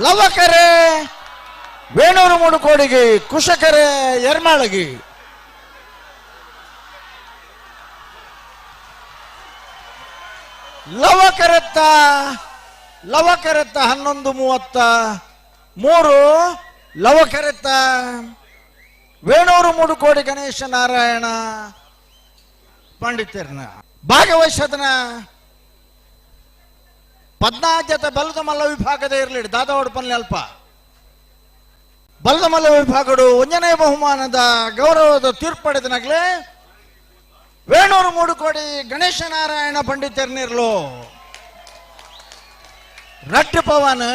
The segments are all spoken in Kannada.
ಲವಕರೆ ವೇಣೂರು ಮೂಡುಕೋಡಿಗೆ, ಕುಶಕರೆ ಎರ್ಮಾಳಗಿ. ಲವಕರೆತ್ತ 11:30 ಲವಕರೆತ್ತ ವೇಣೂರು ಮೂಡುಕೋಡಿ ಗಣೇಶ ನಾರಾಯಣ ಪಂಡಿತರನ್ನ ಭಾಗವಹಿಸದನ 14 ಜೊತೆ ಬಲದ ಮಲ್ಲ ವಿಭಾಗದ ಇರಲಿ ದಾದಾವಡ ಪನ್ಲೆ ಅಲ್ಪ ಬಲದ ಮಲ್ಲ ವಿಭಾಗಡು 1ನೇ ಬಹುಮಾನದ ಗೌರವದ ತೀರ್ಪಡೆದನಾಗ್ಲೇ ವೇಣೂರು ಮೂಡುಕೋಡಿ ಗಣೇಶ ನಾರಾಯಣ ಪಂಡಿತರ್ನಿರ್ಲು ರಟ್ಟ ಪವನ್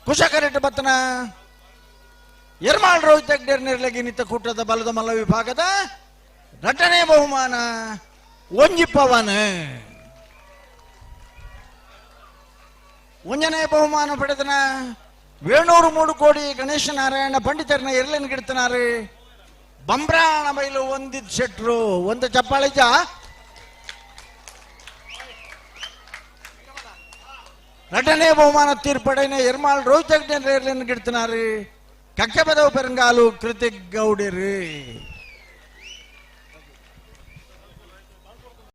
ಕುಶಕರೆಟ್ಟು ಬತ್ತನ ಎರ್ಮಾಳ್ ರೋಹಿತ್ ಹೆಗ್ಡೇರ್ನಿರ್ಲಗಿ ನಿತ್ತ ಕೂಟದ ಬಲದ ಮಲ್ಲ ವಿಭಾಗದ 2ನೇ ಬಹುಮಾನ ಒಂಜಿ ಪವನ್. 1ನೇ ಬಹುಮಾನ ಪಡೆದನ ವೇಣೂರು ಮೂಡುಕೋಡಿ ಗಣೇಶ ನಾರಾಯಣ ಪಂಡಿತರನ್ನ ಇರ್ಲೇನು ಗಿಡ್ತನಾರು ಬಂಬ್ರಾಣ ಬೈಲು ಒಂದಿದ್ ಶೆಟ್ರು ಒಂದು ಚಪ್ಪಾಳಿಜ. ಎರಡನೇ ಬಹುಮಾನ ತೀರ್ಪಡೆನ ಎರ್ಮಾಳ್ ರೋಹಿತ್ ಹೆಗ್ಡೇರ್ಲೇನು ಗಿಡ್ತನಾರು ಕಕ್ಕೆ ಬದವು ಪೆರಂಗಾಲು ಕೃತಿಕ್ ಗೌಡಿರು.